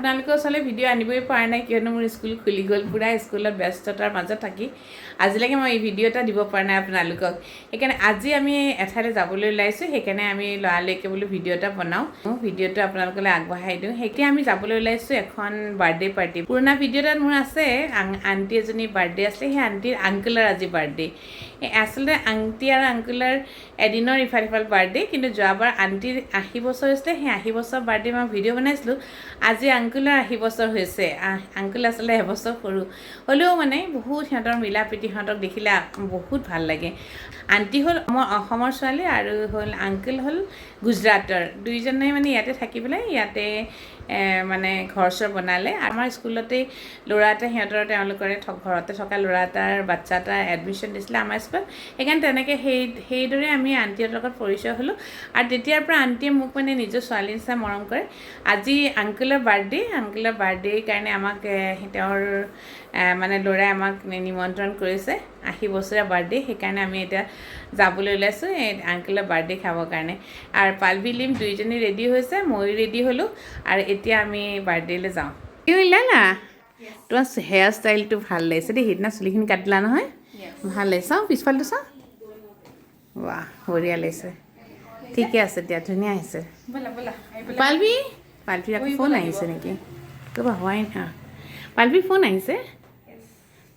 আপোনালোকৰ ওচৰলৈ ভিডিঅ' আনিবই পৰা নাই কিয়নো মোৰ স্কুল খুলি গ'ল পুৰা স্কুলত ব্যস্ততাৰ মাজত থাকি আজিলৈকে মই এই ভিডিঅ' এটা দিব পৰা নাই আপোনালোকক সেইকাৰণে আজি আমি এঠাইলৈ যাবলৈ ওলাইছোঁ সেইকাৰণে আমি লৰালৈকে বোলো ভিডিঅ' এটা বনাওঁ ভিডিঅ'টো আপোনালোকলৈ আগবঢ়াই দিওঁ এতিয়া আমি যাবলৈ ওলাইছোঁ এখন বাৰ্থডে পাৰ্টি পুৰণা ভিডিঅ' এটাত মোৰ আছে আণ্টি এজনী বাৰ্থডে আছিলে সেই আণ্টিৰ আংকলৰ আজি বাৰ্থডে আচলতে আণ্টি আৰু আংকলৰ এদিনৰ ইফাল সিফাল বাৰ্থডে কিন্তু যোৱাবাৰ আণ্টিৰ 80 বছৰ হৈছিলে সেই 80 বছৰ বাৰ্থডে মই ভিডিঅ' বনাইছিলোঁ আজি আংকলৰ 80 বছৰ হৈছে আংকল আচলতে এবছৰ সৰু হ'লেও মানে বহুত সিহঁতৰ মিলা প্ৰীতি সিহঁতক দেখিলে বহুত ভাল লাগে আণ্টি হ'ল অসমৰ ছোৱালী আৰু হ'ল আংকল হ'ল গুজৰাটৰ দুইজনে মানে ইয়াতে থাকি পেলাই ইয়াতে মানে ঘৰ চৰ বনালে আমাৰ স্কুলতে ল'ৰা এটা সিহঁতৰ তেওঁলোকৰে ঘৰতে থকা ল'ৰা এটাৰ বাচ্চা এটা এডমিশ্যন দিছিলে আমাৰ স্কুলত সেইকাৰণে তেনেকৈ সেইদৰে আমি আণ্টিহঁতৰ লগত পৰিচয় হ'লোঁ আৰু তেতিয়াৰ পৰা আণ্টিয়ে মোক মানে নিজৰ ছোৱালী নিচিনা মৰম কৰে আজি আংকলৰ বাৰ্থডেৰ কাৰণে আমাক তেওঁৰ মানে ল'ৰাই আমাক নিমন্ত্ৰণ কৰিছে 80 বছৰীয়া বাৰ্থডে সেইকাৰণে আমি এতিয়া যাবলৈ ওলাইছোঁ এই আংকলৰ বাৰ্থডে খাবৰ কাৰণে আৰু পালভি লিম দুইজনী ৰেডি হৈছে ময়ো ৰেডি হ'লোঁ আৰু এতিয়া আমি বাৰ্থডেলৈ যাওঁ কি ওলালা তোমাৰ হেয়াৰ ষ্টাইলটো ভাল লাগিছে দেই সেইদিনা চুলিখিনি কাটিলা নহয় ভাল লাগিছে চাওঁ পিছফালটো চাওঁ বাহ বঢ়িয়া লাগিছে ঠিকে আছে দিয়া ধুনীয়া আহিছে পালভি আকৌ ফোন আহিছে নেকি ক'বা হোৱাই নাই পালভি ফোন আহিছে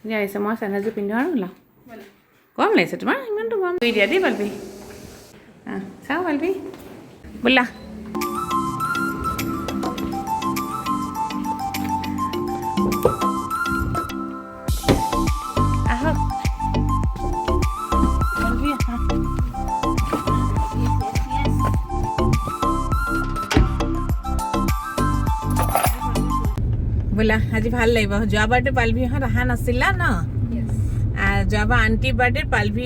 ধুনীয়া আহিছে মই চেণ্ডেলযোৰ পিন্ধো আৰু ওলাওঁ গৰম লাগিছে তোমাৰ ইমানটো গৰম কৰি দিয়া দেই পালভি চাওঁ পালভি বোলা আহক পালভি আহক বোলা আজি ভাল লাগিব যোৱাবাৰটো পালভিহঁত অহা নাছিলা ন যোৱাবাৰ আণ্টিৰ বাৰ্থডে পালভি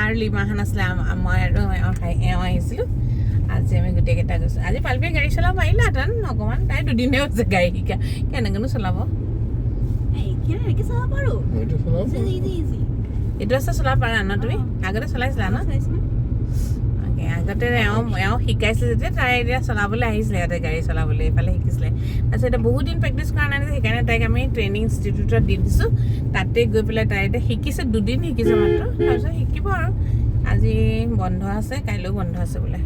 আৰু লিমাহান আছিলে মই আৰু এওঁ আহিছিলোঁ আজি আমি গোটেইকেইটা গৈছোঁ আজি পালভিয়ে গাড়ী চলাব পাৰিলাহেঁতেন অকণমান তাই দুদিনে হৈছে গাড়ী শিকা কেনেকৈনো চলাব এইটো আছে চলাব পাৰা ন তুমি আগতে চলাইছিলা ন আগতে এওঁ শিকাইছিলে যেতিয়া তাই এতিয়া চলাবলৈ আহিছিলে ইয়াতে গাড়ী চলাবলৈ এইফালে শিকিছিলে তাৰপিছত এতিয়া বহুত দিন প্ৰেক্টিছ কৰা নাই সেইকাৰণে তাইক আমি ট্ৰেইনিং ইনষ্টিটিউটত দি দিছোঁ তাতে গৈ পেলাই তাই এতিয়া শিকিছে দুদিন শিকিছে মাত্ৰ তাৰপিছত শিকিব আৰু আজি বন্ধ আছে কাইলৈও বন্ধ আছে বোলে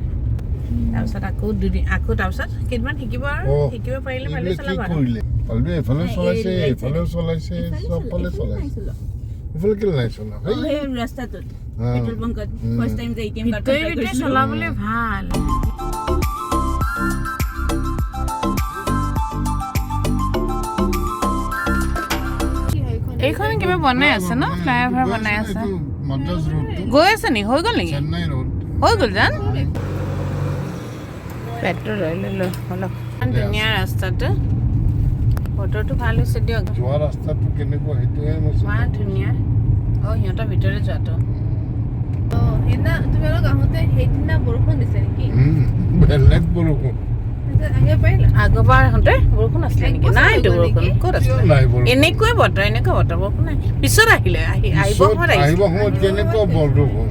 তাৰপিছত আকৌ দুদিন আকৌ তাৰপিছত কেইদিনমান শিকিব আৰু শিকিব পাৰিলে ভালে চলাব আৰু ৰাস্তাটোত পেট্ৰল বাংকত ফাৰ্ষ্ট টাইম যে এটিএম কাৰ্ড চলাবলৈ ভাল এইখন কিবা বনাই আছে ন ফ্লাইঅভাৰ বনাই আছে গৈ আছে নি হৈ গ'ল নেকি হৈ গ'ল জান পেট্ৰল লৈ অলপ ধুনীয়া ৰাস্তাটো ফটোটো ভাল হৈছে দিয়ক যোৱা ৰাস্তাটো কেনেকুৱা সেইটোহে ইমান ধুনীয়া সিহঁতৰ ভিতৰে যোৱাটো সেইদিনা তুমি অলপ আহোঁতে সেইদিনা বৰষুণ দিছে নেকি বেলেগ বৰষুণ আগৰবাৰ আহোঁতে বৰষুণ আছিলে নেকি নাইতো বৰষুণ ক'ত আছিলে এনেকুৱা বতৰ বৰষুণ নাই পিছত আহিলে আহিব সময়ত কেনেকুৱা বৰষুণ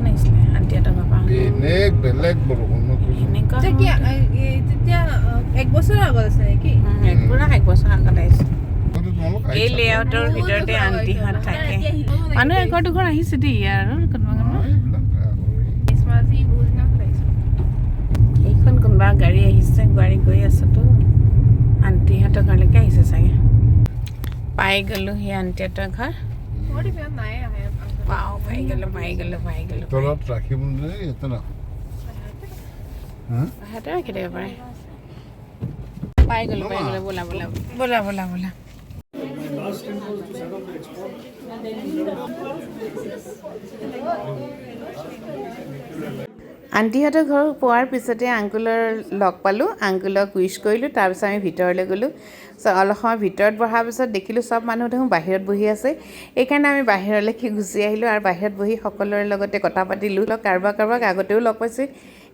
আহিছিলে আণ্টিহঁতৰ ঘৰৰ পৰা বেলেগ বৰষুণ তেতিয়া 1 বছৰ আগত আছে নেকি পুৰা 1 বছৰ আগত আহিছে এই লেআউটৰ ভিতৰতে আণ্টিহঁত থাকে মানুহ এঘৰ দুঘৰ আহিছে দেই আৰু এইখন কোনোবা গাড়ী আহিছে গাড়ী গৈ আছেতো আণ্টিহঁতৰ ঘৰলৈকে আহিছে চাগে পাই গ'লোঁ সেই আণ্টিহঁতৰ ঘৰ পাই গ'লোঁ ৰাখি দিব পাৰে পাই গ'লোঁ বোলা আণ্টিহঁতৰ ঘৰ পোৱাৰ পিছতে আংকুলৰ লগ পালোঁ আংকুলক উইচ কৰিলোঁ তাৰপিছত আমি ভিতৰলৈ গ'লোঁ অলপ সময় ভিতৰত বহাৰ পিছত দেখিলোঁ চব মানুহ দেখোন বাহিৰত বহি আছে এইকাৰণে আমি বাহিৰলৈকে গুচি আহিলোঁ আৰু বাহিৰত বহি সকলোৰে লগতে কথা পাতিলোঁ কাৰোবাক আগতেও লগ পাইছোঁ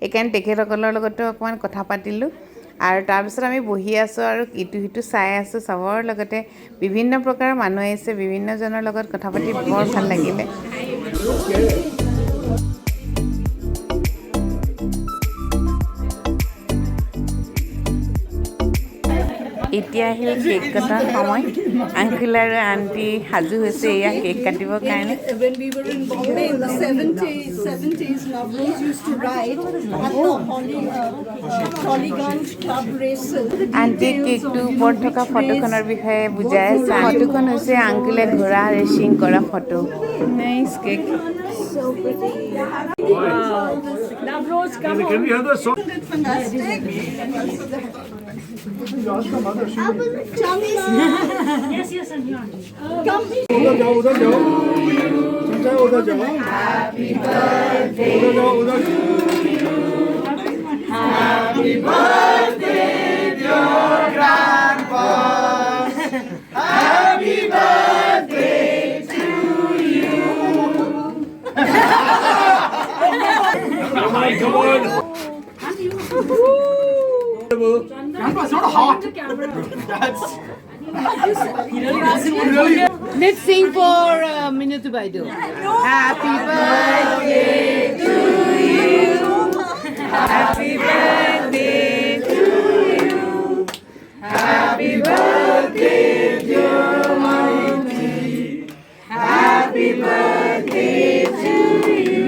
এইকাৰণে তেখেতসকলৰ লগতো অকণমান কথা পাতিলোঁ আৰু তাৰপিছত আমি বহি আছোঁ আৰু ইটো সিটো চাই আছোঁ চবৰ লগতে বিভিন্ন প্ৰকাৰৰ মানুহ আহিছে বিভিন্নজনৰ লগত কথা পাতি বৰ ভাল লাগিলে এতিয়া আহিল কেক কটাৰ সময় আংকুল আৰু আণ্টি সাজু হৈছে এয়া কেক কাটিবৰ কাৰণে When we were in Bombay in the 70s, Navroz used to ride at the Polygon Club races. Aunty কেকটোৰ ওপৰত থকা ফটোখনৰ বিষয়ে বুজাই আছে ফটোখন হৈছে আংকুলে ঘোঁৰা ৰেচিং কৰা photo nice cake So pretty. Wow. Navroz, come on. Can we have the song? It's fantastic. Yes, I'm here. Come. उधर जाओ संजय उधर जाओ Happy birthday उधर जाओ उधर Happy birthday dear grandpa Happy birthday to you come on Grandpa's not hot Let's sing for Minute Baidu. Happy birthday to you. Happy birthday to you. Happy birthday dear mommy. Happy birthday to you.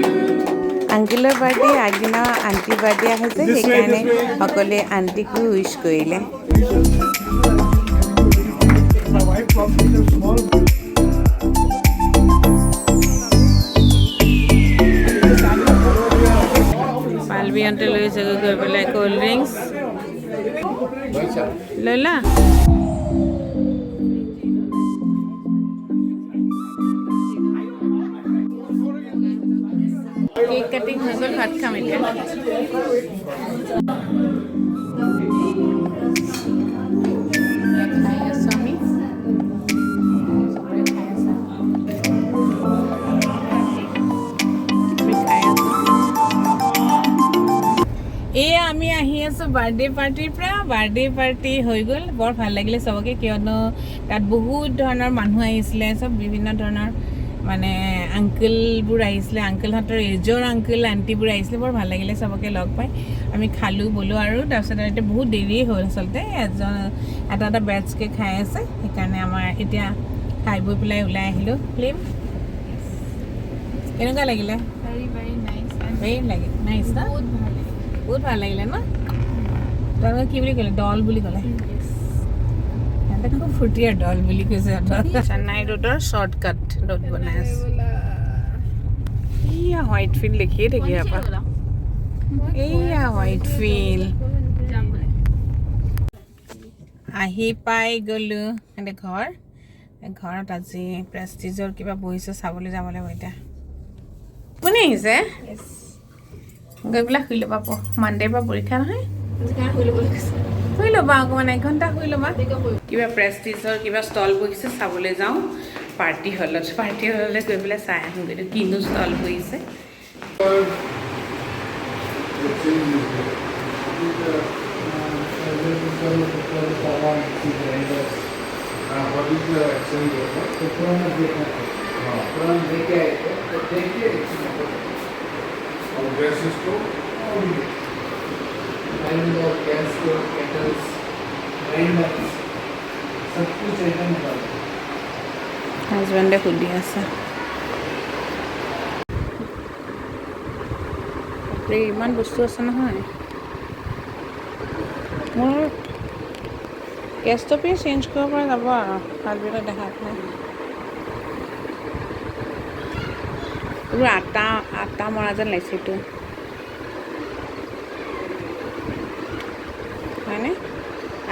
Angular birthday agina auntie birthday ahise hekane okole auntie ku wish korile. My wife loves me a small Palvi ante loi jago koi pele cold drinks lola cake cutting হৈ গ'ল ভাত খাম এতিয়া এয়া আমি আহি আছো birthday পাৰ্টিৰ পৰা বাৰ্থডে পাৰ্টি হৈ গ'ল বৰ ভাল লাগিলে সবকে কিয়নো তাত বহুত ধৰণৰ মানুহ আহিছিলে সব বিভিন্ন ধৰণৰ মানে আঙ্কেলবোৰ আহিছিলে আঙ্কেলহঁতৰ এজৰ আঙ্কেল আণ্টিবোৰ আহিছিলে বৰ ভাল লাগিলে সবকে লগ পাই আমি খালো বলো আৰু তাৰপিছত এতিয়া বহুত দেৰি হ'ল আচলতে এটা বেটছকে খাই আছে সেইকাৰণে আমাৰ এতিয়া খাই বৈ পেলাই ওলাই আহিলো ফিল্ম কেনেকুৱা লাগিলে very nice না বহুত ভাল লাগিলে না তোমালোকে কি বুলি ক'লে ডল বুলি ক'লে এটা খুব ফুটিয়াৰ ডল বুলি কৈছে চেন্নাই ৰোডৰ শ্বৰ্টকাট ৰোড বনাই আছে এয়া হোৱাইট ফিল্ড দেখিয়ে থাকি আপা এয়া হোৱাইট ফিল্ড আহি পাই গ'লো এনে ঘৰত আজি প্ৰেষ্টিজৰ কিবা বহিছে চাবলৈ যাব লাগিব এতিয়া কোনে আহিছে গৈ পেলাই শুই ল'বা মানডেৰ পৰা পৰীক্ষা নহয় শুই ল'বা অকণমান 1 ঘণ্টা শুই ল'বা কিবা প্ৰেষ্টিজৰ কিবা ষ্টল বহিছে চাবলৈ যাওঁ পাৰ্টি হললৈ গৈ পেলাই চাই আহোঁগৈ কিনো ষ্টল বহিছে হাজবেণ্ডে সুধি আছে ইমান বস্তু আছে নহয় মোৰ গেছটো চেঞ্জ কৰিব পৰা যাব আৰু ভালবিলাক দেখাই পেলাই এইবোৰ আটা মৰা যেন লাগিছে এইটো হয়নে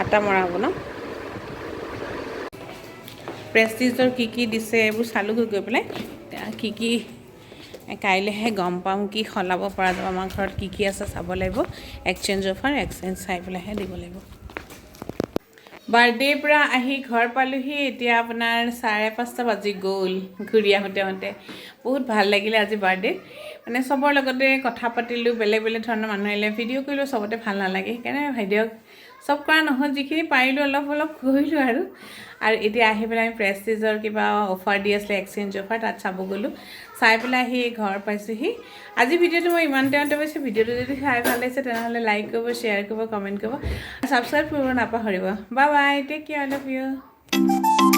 আটা মৰা হ'ব ন প্ৰেষ্টিজৰ কি দিছে এইবোৰ চালোঁ গৈ পেলাই কি কাইলৈহে গম পাম কি সলাব পৰা যাব আমাৰ ঘৰত কি আছে চাব লাগিব এক্সচেঞ্জ অফাৰ এক্সচেঞ্জ চাই পেলাইহে দিব লাগিব বাৰ্থডেৰ পৰা আহি ঘৰ পালোহি এতিয়া আপোনাৰ 5:30 বাজি গ'ল ঘূৰি আহোঁতে বহুত ভাল লাগিলে আজি বাৰ্থডে মানে সবৰ লগতে কথা পাতিলোঁ বেলেগ ধৰণৰ মানুহ আহিলে ভিডিঅ' কৰিলোঁ সবতে ভাল নালাগে সেইকাৰণে ভিডিঅ' চব কৰা নহ'ল যিখিনি পাৰিলোঁ অলপ কৰিলোঁ আৰু এতিয়া আহি পেলাই আমি প্ৰেষ্টিজৰ কিবা অফাৰ দি আছিলে এক্সচেঞ্জ অফাৰ তাত চাব গ'লোঁ চাই পেলাই আহি ঘৰ পাইছোঁহি আজি ভিডিঅ'টো মই ইমানতে পাইছোঁ ভিডিঅ'টো যদি চাই ভাল লাগিছে তেনেহ'লে লাইক কৰিব শ্বেয়াৰ কৰিব কমেণ্ট কৰিব ছাবস্ক্ৰাইব কৰিব নাপাহৰিব bye bye take care all of U